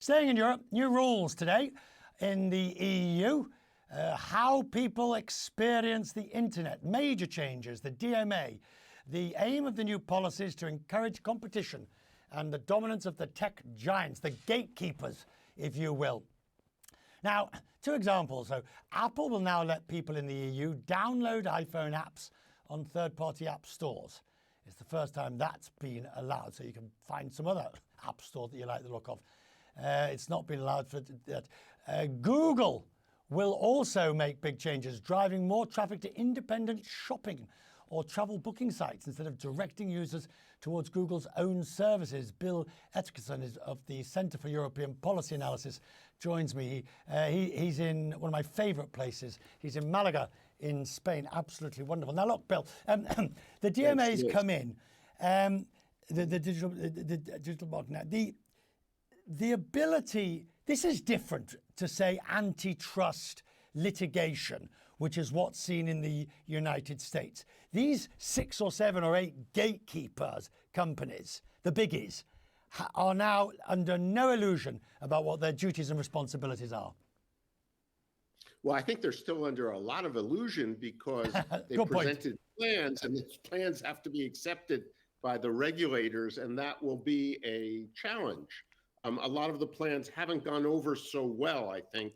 Staying in Europe, new rules today in the EU. How people experience the internet. Major changes, the DMA. The aim of the new policy is to encourage competition and the dominance of the tech giants, the gatekeepers, if you will. Now, two examples. So Apple will now let people in the EU download iPhone apps on third-party app stores. It's the first time that's been allowed, so you can find some other app store that you like the look of. It's not been allowed for that. Google will also make big changes, driving more traffic to independent shopping or travel booking sites instead of directing users towards Google's own services. Bill Echikson is of the Centre for European Policy Analysis joins me. He's in one of my favourite places. He's in Malaga in Spain. Absolutely wonderful. Now look, Bill, the DMA's come in, the digital market now. The ability, this is different to say antitrust litigation, which is what's seen in the United States. These 6 or 7 or 8 gatekeepers companies, the biggies, are now under no illusion about what their duties and responsibilities are. Well, I think they're still under a lot of illusion because they presented plans, and these plans have to be accepted by the regulators, and that will be a challenge. A lot of the plans haven't gone over so well, I think,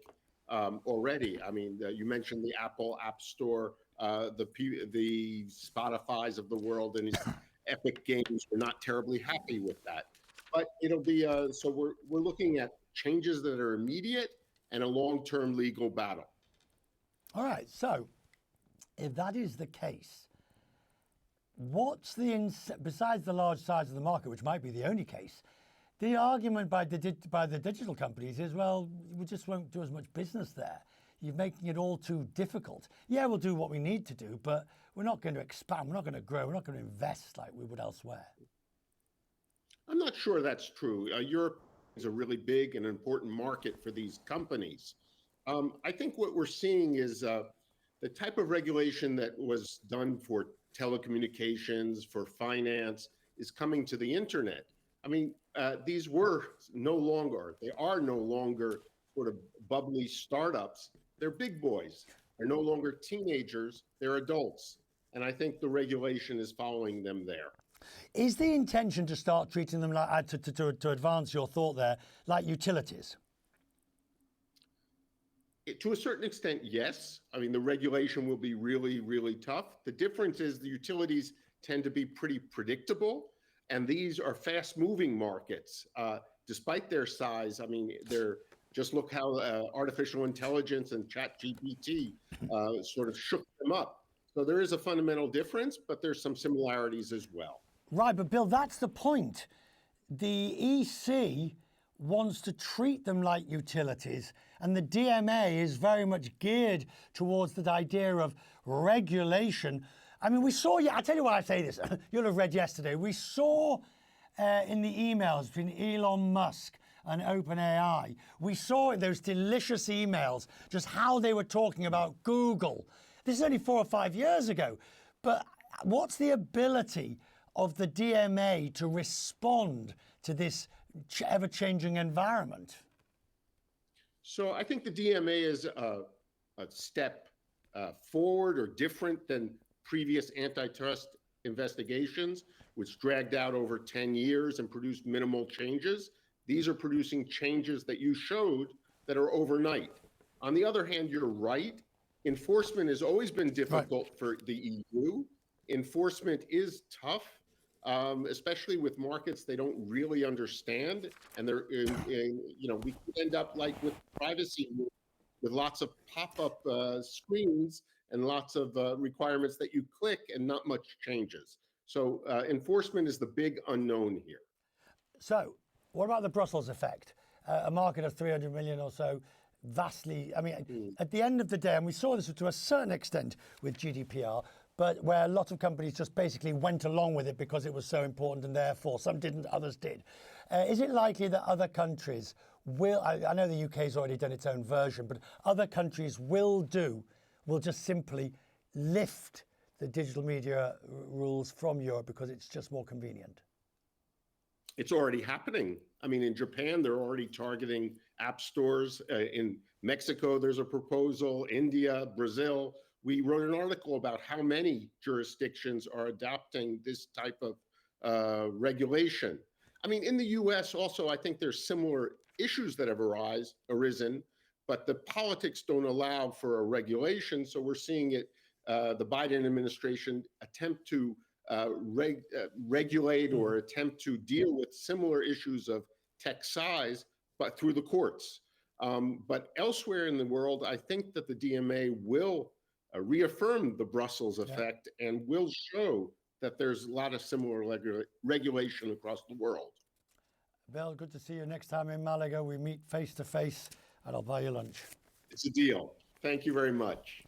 already. I mean, you mentioned the Apple App Store, the Spotifys of the world, and Epic Games were not terribly happy with that. But it'll be so we're looking at changes that are immediate and a long-term legal battle. All right. So, if that is the case, what's the besides the large size of the market, which might be the only case? The argument by the digital companies is, well, we just won't do as much business there. You're making it all too difficult. Yeah, we'll do what we need to do, but we're not going to expand. We're not going to grow. We're not going to invest like we would elsewhere. I'm not sure that's true. Europe is a really big and important market for these companies. I think what we're seeing is the type of regulation that was done for telecommunications, for finance, is coming to the internet. I mean, these were no longer, they are no longer sort of bubbly startups. They're big boys. They're no longer teenagers, they're adults. And I think the regulation is following them there. Is the intention to start treating them like, to advance your thought there, like utilities? To a certain extent, yes. I mean, the regulation will be really, really tough. The difference is the utilities tend to be pretty predictable. And these are fast-moving markets, despite their size. I mean, just look how artificial intelligence and ChatGPT sort of shook them up. So there is a fundamental difference, but there's some similarities as well. Right, but Bill, that's the point. The EC wants to treat them like utilities, and the DMA is very much geared towards the idea of regulation. I mean, we saw, I tell you why I say this, you'll have read yesterday, we saw in the emails between Elon Musk and OpenAI, we saw those delicious emails, just how they were talking about Google. This is only 4 or 5 years ago, but what's the ability of the DMA to respond to this ever-changing environment? So I think the DMA is a step forward or different than previous antitrust investigations, which dragged out over 10 years and produced minimal changes. These are producing changes that you showed that are overnight. On the other hand, you're right. Enforcement has always been difficult for the EU. Enforcement is tough, especially with markets they don't really understand. And they're, we could end up like with privacy, with lots of pop-up screens and lots of requirements that you click and not much changes. So enforcement is the big unknown here. So what about the Brussels effect? A market of 300 million or so, vastly, I mean, at the end of the day, and we saw this to a certain extent with GDPR, but where a lot of companies just basically went along with it because it was so important and therefore some didn't, others did. Is it likely that other countries will, I know the UK's already done its own version, but other countries will just simply lift the digital media rules from Europe because it's just more convenient? It's already happening. I mean, in Japan, they're already targeting app stores. In Mexico, there's a proposal. India, Brazil. We wrote an article about how many jurisdictions are adopting this type of regulation. I mean, in the US also, I think there's similar issues that have arisen, but the politics don't allow for a regulation. So we're seeing it, the Biden administration attempt to regulate or attempt to deal with similar issues of tech size, but through the courts. But elsewhere in the world, I think that the DMA will reaffirm the Brussels effect and will show that there's a lot of similar regulation across the world. Bill, good to see you next time in Malaga. We meet face to face and I'll buy you lunch. It's a deal. Thank you very much.